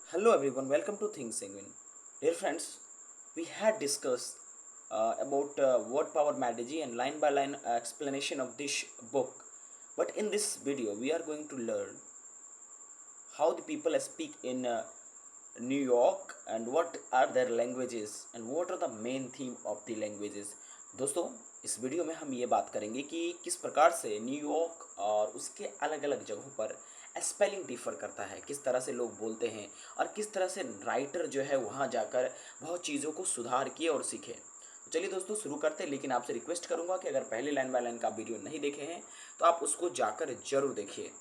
Hello everyone, welcome to Think Sanguine. Dear friends, we had discussed about word power strategy and line by line explanation of this book. But in this video, we are going to learn how the people speak in New York and what are their languages and what are the main theme of the languages. दोस्तों इस video में हम ये बात करेंगे कि किस प्रकार से न्यूयॉर्क और उसके अलग अलग जगहों पर स्पेलिंग डिफ़र करता है, किस तरह से लोग बोलते हैं और किस तरह से राइटर जो है वहाँ जाकर बहुत चीज़ों को सुधार किए और सीखे। तो चलिए दोस्तों शुरू करते हैं, लेकिन आपसे रिक्वेस्ट करूँगा कि अगर पहले लाइन बाय लाइन का वीडियो नहीं देखे हैं तो आप उसको जाकर ज़रूर देखिए।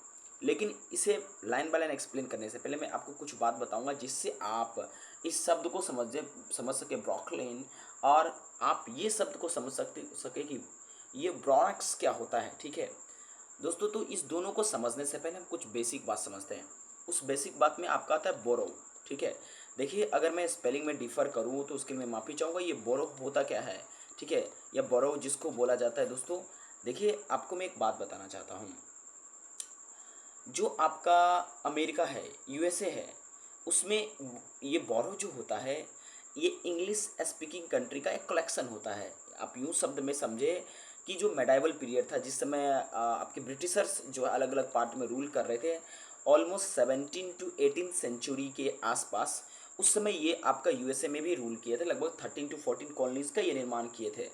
लेकिन इसे लाइन बाय लाइन एक्सप्लेन करने से पहले मैं आपको कुछ बात बताऊंगा जिससे आप इस शब्द को समझ सके ब्रोकलिन, और आप ये शब्द को समझ सके कि ये ब्रोनक्स क्या होता है। ठीक है दोस्तों, तो इस दोनों को समझने से पहले हम कुछ बेसिक बात समझते हैं। उस बेसिक बात में आपका आता है बोरो। ठीक है, देखिए अगर मैं स्पेलिंग में डिफ़र करूँ तो उसके लिए मैं माफ़ी चाहूँगा। ये बोरो होता क्या है? ठीक है, यह बोरो जिसको बोला जाता है दोस्तों, देखिए आपको मैं एक बात बताना चाहता हूँ। जो आपका अमेरिका है, यूएसए है, उसमें ये बोरो जो होता है ये इंग्लिश स्पीकिंग कंट्री का एक कलेक्शन होता है। आप यूँ शब्द में समझे कि जो मेडाइवल पीरियड था जिस समय आपके ब्रिटिशर्स जो अलग अलग पार्ट में रूल कर रहे थे, ऑलमोस्ट 17 टू 18 सेंचुरी के आसपास, उस समय ये आपका यूएसए में भी रूल किए थे। लगभग 13 टू 14 कॉलोनीज़ का ये निर्माण किए थे।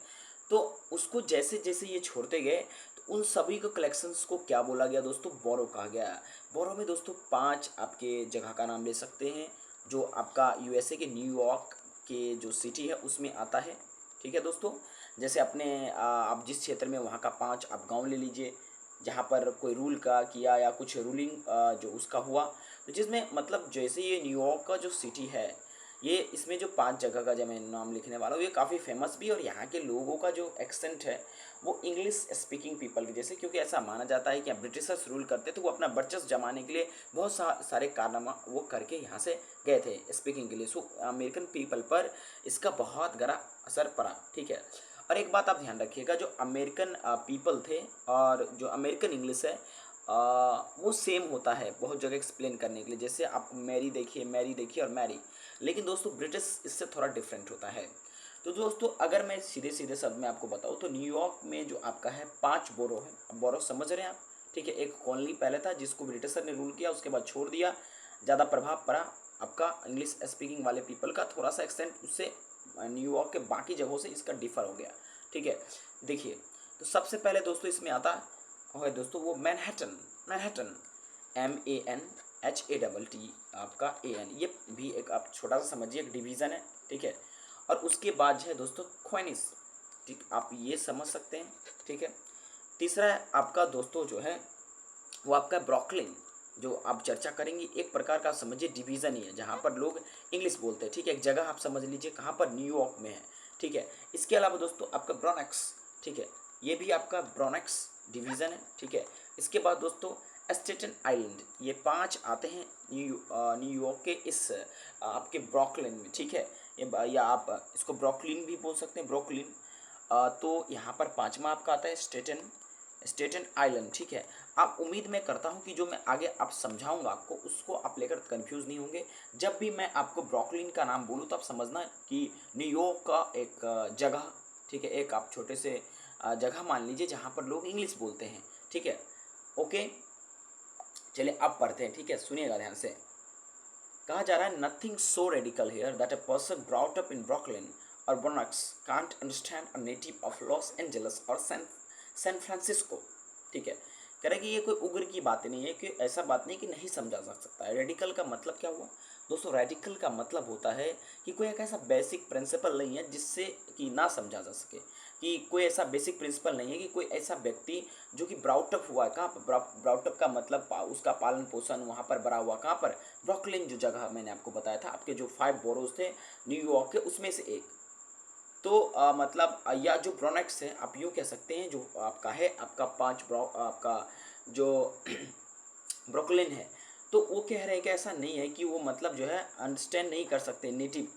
तो उसको जैसे जैसे ये छोड़ते गए तो उन सभी को कलेक्शंस को क्या बोला गया दोस्तों? बोरो कहा गया। बोरो में दोस्तों 5 आपके जगह का नाम ले सकते हैं जो आपका यूएसए के न्यूयॉर्क के जो सिटी है उसमें आता है। ठीक है दोस्तों, जैसे अपने आप जिस क्षेत्र में वहाँ का 5 आप गांव ले लीजिए जहाँ पर कोई रूल का किया या कुछ रूलिंग जो उसका हुआ, तो जिसमें मतलब जैसे ये न्यूयॉर्क का जो सिटी है, ये इसमें जो 5 जगह का जब मैं नाम लिखने वाला हूँ ये काफ़ी फेमस भी है, और यहाँ के लोगों का जो एक्सेंट है वो इंग्लिश स्पीकिंग पीपल के जैसे, क्योंकि ऐसा माना जाता है कि ब्रिटिशर्स रूल करते तो वो अपना वर्चस्व जमाने के लिए बहुत सारे कारनामा वो करके यहाँ से गए थे स्पीकिंग के लिए। सो अमेरिकन पीपल पर इसका बहुत गहरा असर पड़ा। ठीक है, और एक बात आप ध्यान रखिएगा, जो अमेरिकन पीपल थे और जो अमेरिकन इंग्लिश है वो सेम होता है बहुत जगह एक्सप्लेन करने के लिए। जैसे आप मैरी देखिए और मैरी, लेकिन दोस्तों ब्रिटिश इससे थोड़ा डिफरेंट होता है। तो दोस्तों अगर मैं सीधे सीधे शब्द में आपको बताऊँ तो न्यूयॉर्क में जो आपका है 5 बोरो है। अब बोरो समझ रहे हैं आप? ठीक है, एक कॉलोनी पहले था जिसको ब्रिटिशर ने रूल किया, उसके बाद छोड़ दिया, ज़्यादा प्रभाव पड़ा आपका इंग्लिश स्पीकिंग वाले पीपल का, थोड़ा सा एक्सेंट उससे न्यूयॉर्क के बाकी जगहों से इसका डिफर हो गया। ठीक है, देखिए तो सबसे पहले दोस्तों इसमें आता है दोस्तों वो मैनहट्टन। मैनहट्टन MANHATT आपका AN, ये भी एक आप छोटा सा समझिए एक डिवीज़न है। ठीक है, और उसके बाद है दोस्तों क्वेनिस। ठीक, आप ये समझ सकते हैं। ठीक है, तीसरा है आपका दोस्तों जो है वो आपका ब्रोकलिन, जो आप चर्चा करेंगे एक प्रकार का समझिए डिवीज़न ही है जहाँ पर लोग इंग्लिश बोलते हैं। ठीक है, एक जगह आप समझ लीजिए कहाँ पर, न्यूयॉर्क में है। ठीक है, इसके अलावा दोस्तों आपका ब्रोनक्स। ठीक है, ये भी आपका ब्रोनक्स डिवीज़न है। ठीक है, इसके बाद दोस्तों स्टेटन आइलैंड, ये 5 आते हैं न्यूयॉर्क के इस आपके ब्रोकलिन में। ठीक है, या आप इसको ब्रोकलिन भी बोल सकते हैं, ब्रोकलिन। तो यहाँ पर 5वां आपका आता है स्टेटन स्टेटन आइलैंड। ठीक है, आप उम्मीद मैं करता हूँ कि जो मैं आगे आप समझाऊंगा आपको उसको आप लेकर कंफ्यूज नहीं होंगे। जब भी मैं आपको ब्रोकलिन का नाम बोलूँ तो आप समझना कि न्यूयॉर्क का एक जगह, ठीक है, एक आप छोटे से जगह मान लीजिए जहाँ पर लोग इंग्लिश बोलते हैं। ठीक है, ओके, चलिए अब पढ़ते हैं। ठीक है, सुनिएगा ध्यान से। कहा जा रहा है nothing so radical here that a person brought up in Brooklyn or Bronx can't understand a native of Los Angeles or San Francisco. ठीक है, कह रहे कि ये कोई उग्र की बात नहीं है, कि ऐसा बात नहीं कि नहीं समझा जा सकता है। रेडिकल का मतलब क्या हुआ दोस्तों? रेडिकल का मतलब होता है कि कोई एक ऐसा बेसिक प्रिंसिपल नहीं है जिससे कि ना समझा जा सके, कि कोई ऐसा बेसिक प्रिंसिपल नहीं है कि कोई ऐसा व्यक्ति जो कि ब्राउटअप हुआ है। कहाँ पर ब्राउटअप का मतलब उसका पालन पोषण वहाँ पर बड़ा हुआ, कहाँ पर? ब्रुकलिन जो जगह मैंने आपको बताया था, आपके जो 5 बोरोज थे न्यूयॉर्क के उसमें से एक। तो मतलब या जो ब्रोनेक्स है आप यूँ कह सकते हैं, जो आपका है आपका 5 आपका जो ब्रुकलिन है, तो वो कह रहे हैं कि ऐसा नहीं है कि वो मतलब जो है अंडरस्टैंड नहीं कर सकते नेटिव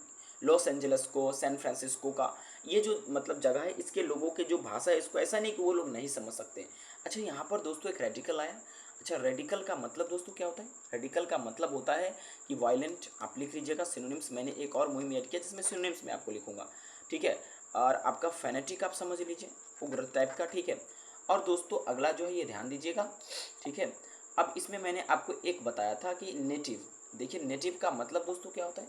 लॉस एंजल्स को, सैन फ्रांसिस्को का, ये जो मतलब जगह है इसके लोगों के जो भाषा है इसको, ऐसा नहीं कि वो लोग नहीं समझ सकते। अच्छा, यहाँ पर दोस्तों एक रेडिकल आया। अच्छा, रेडिकल का मतलब दोस्तों क्या होता है? रेडिकल का मतलब होता है कि वायलेंट। आप लिख लीजिएगा सिनोनिम्स। मैंने एक और मुहिम ऐड किया जिसमें सिनोनिम्स मैं आपको लिखूंगा, ठीक है। और आपका फेनेटिक आप समझ लीजिए, उग्र टाइप का, ठीक है। और दोस्तों अगला जो है ये ध्यान दीजिएगा, ठीक है। अब इसमें मैंने आपको एक बताया था कि नेटिव। देखिए नेटिव का मतलब दोस्तों क्या होता है?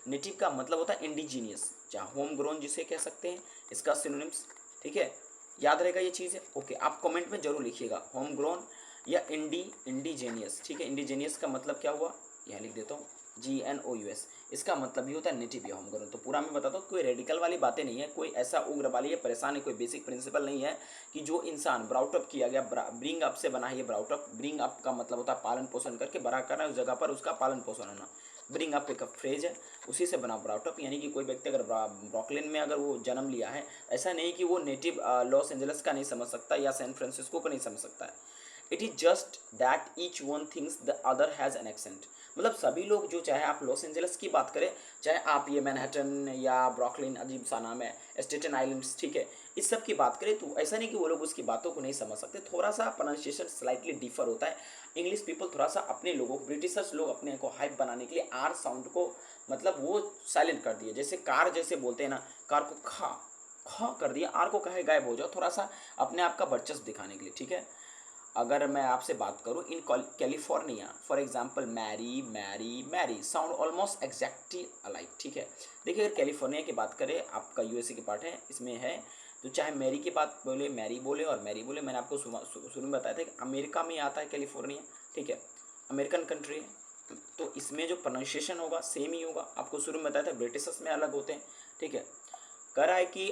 नेटिव का मतलब होता है इंडिजीनियस, या होम ग्रोन जिसे कह सकते हैं, इसका सिनोनिम्स, ठीक है। याद रहेगा ये चीज़ है, ओके। आप कमेंट में जरूर लिखिएगा होम ग्रोन या इंडिजेनियस, ठीक है। इंडिजेनियस का मतलब क्या हुआ, यहाँ लिख देता हूँ, GNOUS। इसका मतलब भी होता है नेटिव या होम ग्रोन। तो पूरा मैं बताता हूँ, कोई रेडिकल वाली बातें नहीं है, कोई ऐसा उग्र वाली या परेशान है, कोई बेसिक प्रिंसिपल नहीं है कि जो इंसान ब्राउटअप किया गया, ब्रिंग अप से बना है ये ब्राउटअप। ब्रिंग अप का मतलब होता है पालन पोषण करके बड़ा करना, उस जगह पर उसका पालन पोषण होना। ब्रिंग अप एक फ्रेज है, उसी से बना ब्राउटअप। यानी कि कोई व्यक्ति अगर ब्रॉकलिन में अगर वो जन्म लिया है, ऐसा नहीं कि वो नेटिव लॉस एंजल्स का नहीं समझ सकता या सैन फ्रांसिस्को को नहीं समझ सकता है। It is just that each one things the other has an accent. मतलब सभी लोग जो, चाहे आप लॉस एंजल्स की बात करें, चाहे आप ये मैनहट्टन या ब्रॉकलिन, अजीब सा नाम है, स्टेटन आइलैंड्स, ठीक है, इस सब की बात करें, तो ऐसा नहीं कि वो लोग उसकी बातों को नहीं समझ सकते। थोड़ा सा प्रोनाउंसिएशन स्लाइटली डिफर होता है। इंग्लिश पीपल थोड़ा सा अपने लोगों को, ब्रिटिशर्स लोग अपने को हाइप बनाने के लिए आर साउंड को मतलब वो साइलेंट कर दिए। जैसे कार जैसे बोलते हैं ना, कार को खा खा कर दिया, आर को कहे गायब हो जाओ, थोड़ा सा अपने आप का वर्चस्व दिखाने के लिए, ठीक है। अगर मैं आपसे बात करूं, in California for example, Mary marry merry sound almost exactly alike, ठीक है। देखिए अगर कैलिफोर्निया की बात करें, आपका यूएसए के पार्ट है, इसमें है, तो चाहे मैरी की बात बोले, मैरी बोले और मैरी बोले। मैंने आपको शुरू में बताया था कि अमेरिका में आता है कैलिफोर्निया, ठीक है, अमेरिकन कंट्री है। तो इसमें जो प्रोनाउंसिएशन होगा सेम ही होगा। आपको शुरू में बताया था ब्रिटिशर्स में अलग होते हैं, ठीक है। कह रहा है कि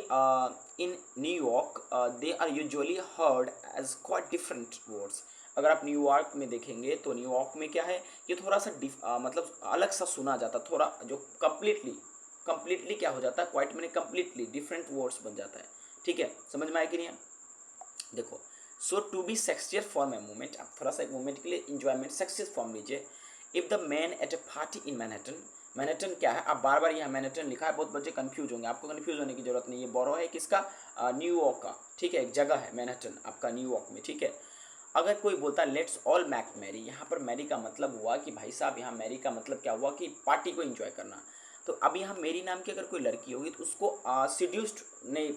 in New York they are usually heard as quite different words. अगर आप न्यूयॉर्क में देखेंगे तो न्यूयॉर्क में क्या है कि थोड़ा सा मतलब अलग सा सुना जाता, थोड़ा जो कंप्लीटली क्या हो जाता है, क्वाइट मैंने कंप्लीटली डिफरेंट वर्ड्स बन जाता है, ठीक है। समझ में आया कि नहीं है? देखो, so to be sexier form a movement, आप थोड़ा सा एक मूवमेंट के लिए इंजॉयमेंट सेक्सियस फॉर्म लीजिए। If the man at a party in Manhattan, Manhattan क्या है, आप बार बार यहाँ मैनहट्टन लिखा है, बहुत बच्चे कंफ्यूज होंगे, आपको कंफ्यूज होने की जरूरत नहीं है। बोरो है किसका, न्यूयॉर्क का, ठीक है, एक जगह है मैनहट्टन आपका न्यूयॉर्क में, ठीक है। अगर कोई बोलता है लेट्स ऑल मैक मैरी, यहाँ पर मैरी का मतलब हुआ कि भाई साहब, यहाँ मैरी का मतलब क्या हुआ कि पार्टी को एंजॉय करना। तो अब यहाँ मेरी नाम की अगर कोई लड़की होगी तो उसको सीड्यूस्ड नहीं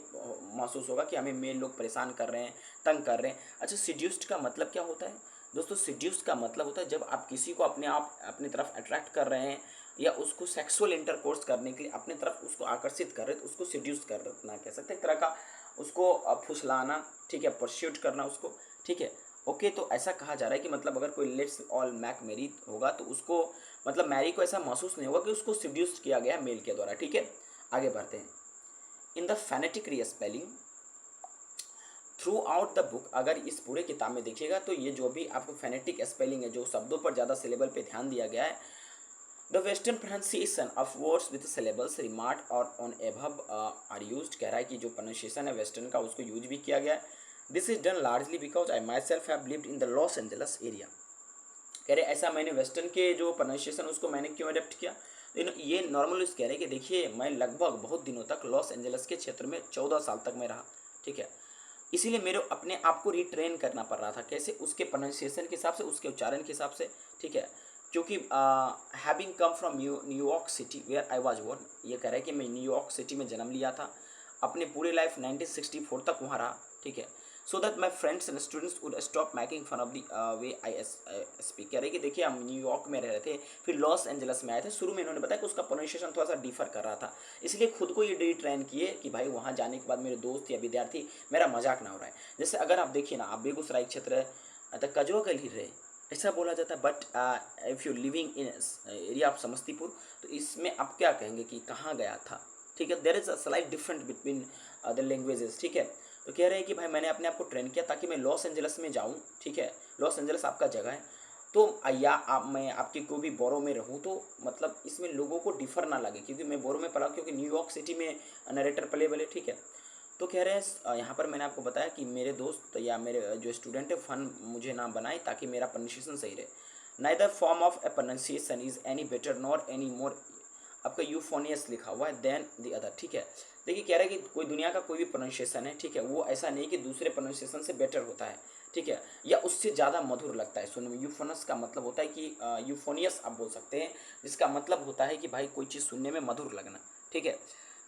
महसूस होगा कि हमें मेल लोग परेशान कर रहे हैं, तंग कर रहे हैं। अच्छा, सीड्यूस्ड का मतलब क्या होता है दोस्तों? सीड्यूस्ड का मतलब होता है जब आप किसी को अपने आप अपनी तरफ अट्रैक्ट कर रहे हैं या उसको सेक्सुअल इंटरकोर्स करने के लिए अपनी तरफ उसको आकर्षित कर रहे हैं, तो उसको सीड्यूस करना कह सकते हैं, एक तरह का उसको फुसलाना, ठीक है, परस्यूट करना उसको, ठीक है। ओके, तो ऐसा कहा जा रहा है कि मतलब अगर कोई लेट्स ऑल मैक मैरी होगा तो उसको मतलब मैरी को ऐसा महसूस नहीं होगा कि उसको सीड्यूस किया गया मेल के द्वारा, ठीक है। आगे बढ़ते हैं। In the phonetic respelling throughout the book, अगर इस पूरे किताब में देखिएगा तो ये जो भी आपको फेनेटिक स्पेलिंग है, जो शब्दों पर ज़्यादा सिलेबल पे ध्यान दिया गया है, the western pronunciation of words with syllables remark और ऑन एबव आर यूज्ड। कह रहा है कि जो प्रोनाउंसिएशन है वेस्टर्न का उसको यूज भी किया गया है। This is done largely because I my self have lived in the Los Angeles area. कह रहे ऐसा मैंने वेस्टर्न के जो प्रोनाउंसिएशन उसको मैंने क्यों अडेप्ट किया, ये नॉर्मल कह रहे हैं कि देखिए मैं लगभग बहुत दिनों तक लॉस एंजलस के क्षेत्र में 14 साल तक मैं रहा, ठीक है। इसीलिए मेरे अपने आप को रिट्रेन करना पड़ रहा था, कैसे, उसके प्रोनाउंसिएशन के हिसाब से, उसके उच्चारण के हिसाब से, ठीक है। क्योंकि having come from New York city where I was born, ये कह रहा है कि मैं न्यूयॉर्क सिटी में जन्म लिया था, अपने पूरे लाइफ 1964 तक वहाँ रहा, ठीक है। So that my friends and students would stop making fun of the way I speak. कह रहे कि देखिए हम न्यूयॉर्क में रह रहे थे, फिर लॉस एंजलस में आए थे। शुरू में इन्होंने बताया कि उसका प्रोनाउंसिएशन थोड़ा सा डिफर कर रहा था, इसलिए खुद को ये रिट्रेन किए कि भाई वहाँ जाने के बाद मेरे दोस्त या विद्यार्थी मेरा मजाक ना हो रहा है। जैसे अगर आप देखिए ना, आप बेगूसराय क्षेत्र है, कजो गली रहे ऐसा बोला जाता है, but if you living in area of Samastipur, तो इसमें आप क्या कहेंगे कि कहाँ गया था, ठीक है। There is a slight different between the languages, ठीक है। तो कह रहे हैं कि भाई मैंने अपने आप को ट्रेन किया ताकि मैं लॉस एंजलस में जाऊँ, ठीक है, लॉस एंजलस आपका जगह है, तो या आप मैं आपके कोई भी बोरो में रहूँ, तो मतलब इसमें लोगों को डिफर ना लगे, क्योंकि मैं बोरो में पढ़ा, क्योंकि न्यूयॉर्क सिटी में नरेटर प्लेबल है, ठीक है। तो कह रहे हैं यहाँ पर मैंने आपको बताया कि मेरे दोस्त या मेरे जो स्टूडेंट है फन मुझे ना बनाए ताकि मेरा प्रोनाउंसिएशन सही रहे। Neither form of A pronunciation is any better nor any more, आपका यूफोनियस लिखा हुआ है, देन द अदर, ठीक है। देखिए कह रहा है कि कोई दुनिया का कोई भी प्रोनाउंसिएशन है, ठीक है, वो ऐसा नहीं कि दूसरे प्रोनाउंसिएशन से बेटर होता है, ठीक है, या उससे ज़्यादा मधुर लगता है सुनने में। यूफोनस का मतलब होता है कि यूफोनियस आप बोल सकते हैं, जिसका मतलब होता है कि भाई कोई चीज़ सुनने में मधुर लगना। ठीक है,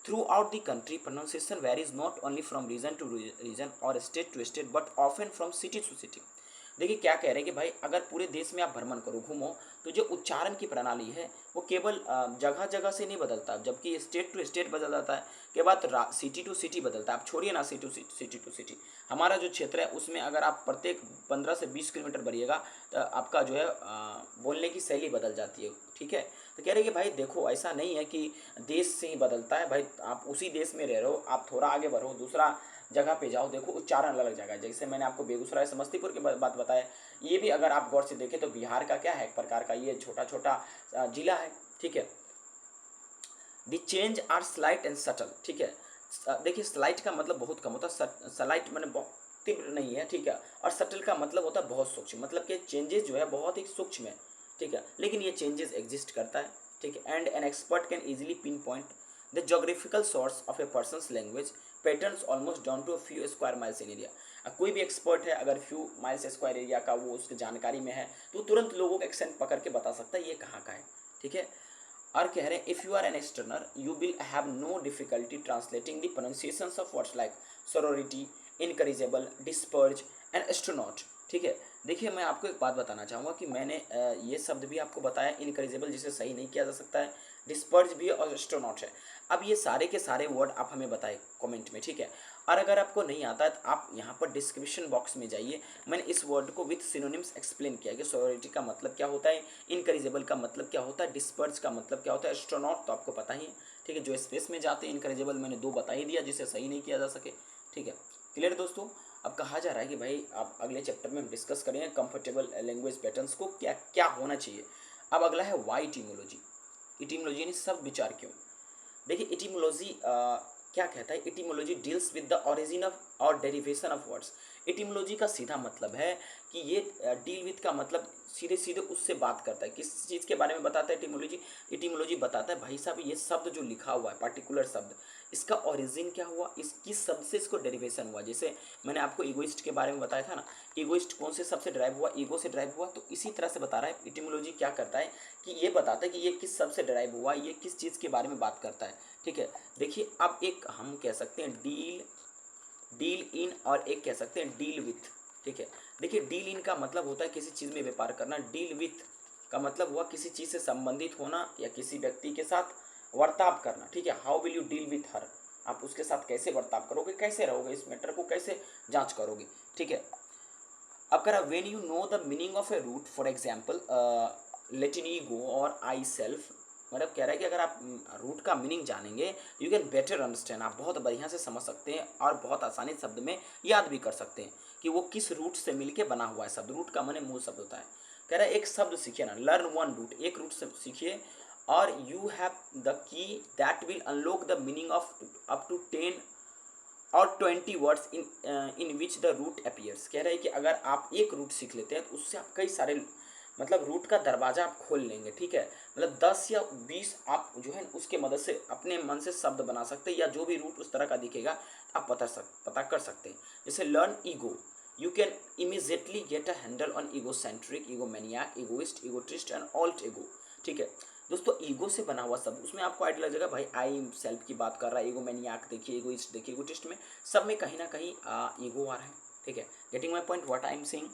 throughout the country pronunciation varies not only from region to region और state to state but often from city to city. देखिए क्या कह रहे हैं कि भाई अगर पूरे देश में आप भ्रमण करो, घूमो, तो जो उच्चारण की प्रणाली है वो केवल जगह जगह से नहीं बदलता, जबकि स्टेट टू स्टेट बदल जाता है, के बाद सिटी टू सिटी बदलता है। आप छोड़िए ना सिटी टू सिटी, हमारा जो क्षेत्र है उसमें अगर आप प्रत्येक 15 से 20 किलोमीटर बढ़िएगा तो आपका जो है बोलने की शैली बदल जाती है। ठीक है, तो कह रहे हैं कि भाई देखो ऐसा नहीं है कि देश से ही बदलता है, भाई आप उसी देश में रह रहे हो, आप थोड़ा आगे बढ़ो, दूसरा जगह पे जाओ, देखो उच्चारण अलग जाएगा। जैसे मैंने आपको बेगूसराय समस्तीपुर की बात बताया, ये भी अगर आप गौर से देखें तो बिहार का क्या है, एक प्रकार का ये छोटा छोटा जिला है। ठीक है, the change are slight and subtle. ठीक है, देखिए स्लाइट का मतलब बहुत कम होता है, स्लाइट मैंने बहुत तीव्र नहीं है। ठीक है, और सटल का मतलब होता है बहुत सूक्ष्म, मतलब कि चेंजेस जो है बहुत ही सूक्ष्म है। ठीक है, लेकिन ये चेंजेस एग्जिस्ट करता है। ठीक है, and an expert can easily pinpoint the geographical source of a person's language patterns almost down to a few square miles in area. कोई भी एक्सपर्ट है अगर फ्यू माइल्स स्क्वायर एरिया का वो उसकी जानकारी में है तो तुरंत लोगों का एक्सेंट पकड़ के बता सकता है ये कहाँ का है। ठीक है, और कह रहे हैं if you are an easterner you will have no difficulty translating the pronunciations of words like sorority, incorrigible, disperse and astronaut. ठीक है, देखिए मैं आपको एक बात बताना चाहूँगा कि मैंने ये शब्द भी आपको बताया, इनकरेजेबल जिसे सही नहीं किया जा सकता है, डिस्पर्ज भी और एस्ट्रोनॉट है। अब ये सारे के सारे वर्ड आप हमें बताएं कमेंट में। ठीक है, और अगर आपको नहीं आता है तो आप यहाँ पर डिस्क्रिप्शन बॉक्स में जाइए, मैंने इस वर्ड को विथ सिनोनिम्स एक्सप्लेन किया कि सोरोरिटी का मतलब क्या होता है, इनकरेजेबल का मतलब क्या होता है, डिस्पर्ज का मतलब क्या होता है, एस्ट्रोनॉट तो आपको पता ही है। ठीक है, जो स्पेस में जाते हैं, इनकरेजेबल मैंने 2 बता ही दिया जिसे सही नहीं किया जा सके। ठीक है, क्लियर दोस्तों। अब कहा जा रहा है कि भाई आप अगले चैप्टर में हम डिस्कस करेंगे कंफर्टेबल लैंग्वेज पैटर्न्स को क्या क्या होना चाहिए। अब अगला है वाई इटीमोलॉजी। इटीमोलॉजी यानी शब्द विचार क्यों। देखिए इटीमोलॉजी क्या कहता है, इटीमोलॉजी deals with the origin of और डेरिवेशन ऑफ वर्ड्स। इटीमोलॉजी का सीधा मतलब है कि ये डील विद का मतलब सीधे सीधे उससे बात करता है, किस चीज़ के बारे में बताता है इटीमोलॉजी। इटीमोलॉजी बताता है भाई साहब ये शब्द जो लिखा हुआ है पर्टिकुलर शब्द, इसका ओरिजिन क्या हुआ, इस किस शब्द से इसको डेरिवेशन हुआ। जैसे मैंने आपको ईगोइस्ट के बारे में बताया था ना, ईगोइस्ट कौन से शब्द से ड्राइव हुआ, ईगो से ड्राइव हुआ, तो इसी तरह से बता रहा है इटीमोलॉजी क्या करता है कि ये बताता है कि ये किस शब्द से ड्राइव हुआ, ये किस चीज़ के बारे में बात करता है। ठीक है, देखिए अब एक हम कह सकते हैं डील इन और एक कह सकते हैं डील विथ। ठीक है, देखिए डील इन का मतलब होता है किसी चीज़ में व्यापार करना, डील विथ का मतलब हुआ किसी चीज़ से संबंधित होना या किसी व्यक्ति के साथ वर्ताव करना। ठीक है, how will you deal with her, आप उसके साथ कैसे बर्ताव करोगे, कैसे रहोगे, इस मैटर को कैसे जांच करोगे। ठीक है, अब करा when you know the meaning of a root, for example Latin ego और आई सेल्फ, मतलब कह रहा है कि अगर आप रूट का मीनिंग जानेंगे यू कैन बेटर अंडरस्टैंड, आप बहुत बढ़िया से समझ सकते हैं और बहुत आसानी शब्द में याद भी कर सकते हैं कि वो किस रूट से मिलके बना हुआ है शब्द। रूट का माने मूल शब्द होता है। कह रहा है एक शब्द सीखिए ना, लर्न वन रूट, एक रूट से सीखिए और you have the key that will unlock the meaning of up to 10 और 20 words in which the root appears. कह रहे हैं कि अगर आप एक रूट सीख लेते हैं तो उससे आप कई सारे मतलब रूट का दरवाज़ा आप खोल लेंगे। ठीक है, मतलब 10 या 20 आप जो है उसके मदद से अपने मन से शब्द बना सकते हैं, या जो भी रूट उस तरह का दिखेगा आप पता कर सकते हैं। जैसे learn ego, you can immediately get a handle on egocentric, egomaniac, egoist, egotist and alter ego. ठीक है दोस्तों, ईगो से बना हुआ शब्द, उसमें आपको आइडिया लग जाएगा भाई आई सेल्फ की बात कर रहा है, ईगो मैनियाक देखिए, ईगोइस्ट देखिए, ईगोटिस्ट में सब में कहीं ना कहीं ईगो आ रहा है। ठीक है, getting my point what I am saying.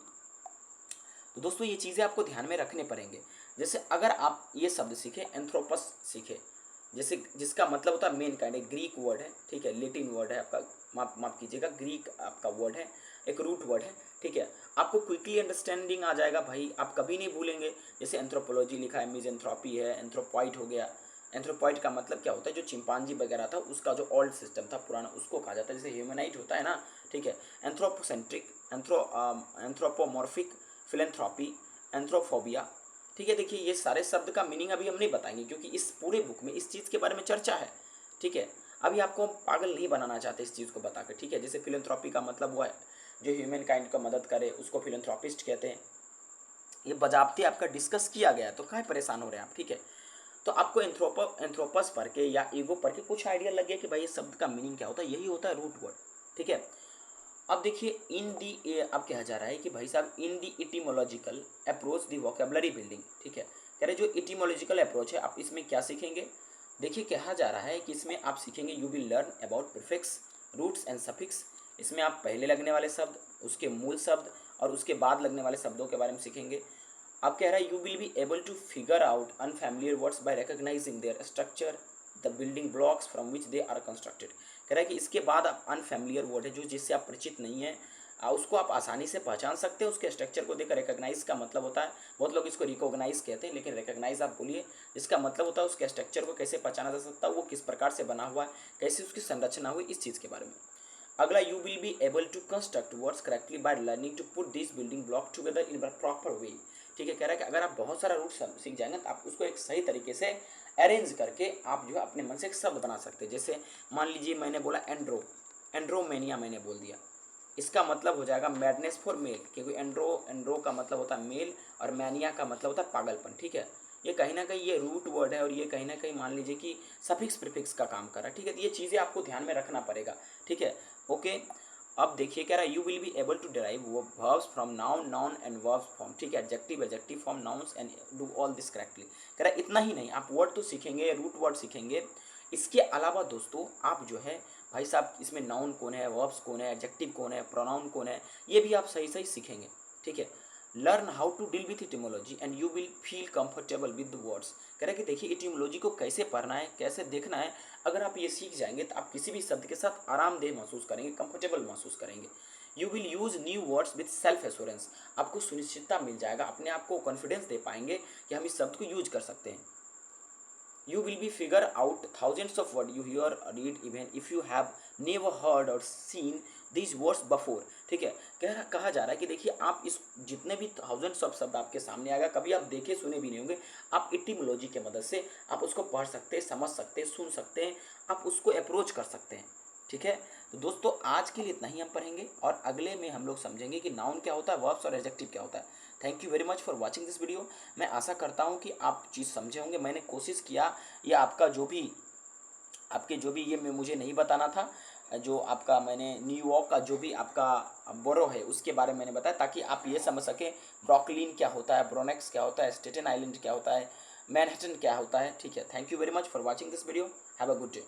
तो दोस्तों ये चीज़ें आपको ध्यान में रखने पड़ेंगे। जैसे अगर आप ये शब्द सीखे, एंथ्रोपस सीखे, जैसे जिसका मतलब होता है मेन काइंड, एक ग्रीक वर्ड है। ठीक है, लेटिन वर्ड है आपका, माफ कीजिएगा, ग्रीक आपका वर्ड है, एक रूट वर्ड है। ठीक है, आपको क्विकली अंडरस्टैंडिंग आ जाएगा भाई, आप कभी नहीं भूलेंगे। जैसे एंथ्रोपोलॉजी लिखा है, मिज़ेंथ्रोपी है, एंथ्रोपॉइड हो गया। एंथ्रोपॉइड का मतलब क्या होता है, जो चिंपांजी वगैरह था उसका जो ओल्ड सिस्टम था पुराना, उसको कहा जाता है। जैसे ह्यूमनाइट होता है ना। ठीक है, एंथ्रोपोसेंट्रिक, एंथ्रोपोमॉर्फिक, फिलेंथ्रॉपी, एंथ्रोफोबिया। ठीक है, देखिए ये सारे शब्द का मीनिंग अभी हम नहीं बताएंगे क्योंकि इस पूरे बुक में इस चीज़ के बारे में चर्चा है। ठीक है, अभी आपको हम पागल नहीं बनाना चाहते इस चीज़ को बताकर। ठीक है, जैसे फिलेंथ्रॉपी का मतलब हुआ है जो ह्यूमन काइंड को मदद करे, उसको फिलेंथ्रॉपिस्ट कहते हैं। ये बजाबते आपका डिस्कस किया गया है, तो काहे परेशान हो रहे हैं आप। ठीक है, तो आपको एंथ्रोपस पढ़ के या ईगो पढ़ के कुछ आइडिया लग गया कि भाई ये शब्द का मीनिंग क्या होता है, यही होता है रूट वर्ड। ठीक है, अब देखिए इन दी अब कहा जा रहा है कि भाई साहब इन दी इटीमोलॉजिकल अप्रोच दी वोकेबलरी बिल्डिंग, ठीक है। कह रहे जो इटीमोलॉजिकल अप्रोच है आप इसमें क्या सीखेंगे। देखिए कहा जा रहा है कि इसमें आप सीखेंगे you will learn about prefix, roots and suffix. इसमें आप पहले लगने वाले शब्द, उसके मूल शब्द और उसके बाद लगने वाले शब्दों के बारे में सीखेंगे। अब कह रहा है you will be able to figure out unfamiliar words by recognising their structure, the building blocks from which they are constructed. कह रहा है कि इसके बाद आप अनफैमिलियर वर्ड है जो जिससे आप परिचित नहीं है, उसको आप आसानी से पहचान सकते हैं। उसके स्ट्रक्चर को देखकर रिकॉग्नाइज का मतलब होता है, बहुत लोग इसको रिकॉग्नाइज कहते हैं लेकिन रिकॉग्नाइज आप बोलिए, जिसका मतलब होता है उसके स्ट्रक्चर को कैसे पहचाना जा सकता है, वो किस प्रकार से बना हुआ है, कैसे उसकी संरचना हुई, इस चीज़ के बारे में। अगला you will be able to construct words correctly by learning to put this building block together in proper way. ठीक है, कह रहा है कि अगर आप बहुत सारा रूट सीख जाएंगे तो आप उसको एक सही तरीके से अरेंज करके आप जो है अपने मन से एक शब्द बना सकते हैं। जैसे मान लीजिए मैंने बोला एंड्रोमेनिया मैंने बोल दिया, इसका मतलब हो जाएगा मैडनेस फॉर मेल, क्योंकि एंड्रो का मतलब होता है मेल और मैनिया का मतलब होता है पागलपन। ठीक है, ये कहीं ना कहीं ये रूट वर्ड है और ये कहीं ना कहीं मान लीजिए कि सफिक्स प्रीफिक्स का काम कर रहा है। ठीक है, तो ये चीज़ें आपको ध्यान में रखना पड़ेगा। ठीक है, ओके। अब देखिए कह रहा है you will be able to derive verbs from noun and verbs form. ठीक है, adjective form nouns and do all this correctly. कह रहा है इतना ही नहीं, आप वर्ड तो सीखेंगे, रूट वर्ड सीखेंगे, इसके अलावा दोस्तों आप जो है भाई साहब इसमें नाउन कौन है, वर्ब्स कौन है, एडजेक्टिव कौन है, प्रोनाउन कौन है, ये भी आप सही सही सीखेंगे। ठीक है, learn how to deal with etymology and you will feel comfortable with the words. कह रहे हैं कि देखिए इटिमोलॉजी को कैसे पढ़ना है, कैसे देखना है, अगर आप ये सीख जाएंगे तो आप किसी भी शब्द के साथ आरामदेह महसूस करेंगे, कंफर्टेबल महसूस करेंगे। You will use new words with self assurance, आपको सुनिश्चितता मिल जाएगा, अपने आप को कॉन्फिडेंस दे पाएंगे कि हम इस शब्द को यूज कर सकते हैं। You will be figure out thousands of words you hear or read even if you have never heard or seen these words before। ठीक है, कहा जा रहा है कि देखिए आप इस जितने भी थाउजेंड्स ऑफ शब्द आपके सामने आएगा, कभी आप देखे सुने भी नहीं होंगे, आप इटिमोलॉजी के मदद से आप उसको पढ़ सकते हैं, समझ सकते हैं, सुन सकते हैं, आप उसको अप्रोच कर सकते हैं। ठीक है, तो दोस्तों आज के लिए इतना ही हम पढ़ेंगे और अगले में हम लोग समझेंगे कि नाउन क्या होता है, वर्ब्स और एडजेक्टिव क्या होता है। Thank you very much for watching this video. मैं आशा करता हूँ कि आप चीज़ समझे होंगे। मैंने कोशिश किया या आपके जो भी ये मैं मुझे नहीं बताना था, जो आपका मैंने न्यूयॉर्क का जो भी आपका बोरो है उसके बारे में मैंने बताया, ताकि आप ये समझ सकें ब्रॉकलिन क्या होता है, ब्रोनेक्स क्या होता है, स्टेटन आइलैंड क्या होता है, मैनहट्टन क्या होता है। ठीक है, thank you very much for watching this video. Have a good day.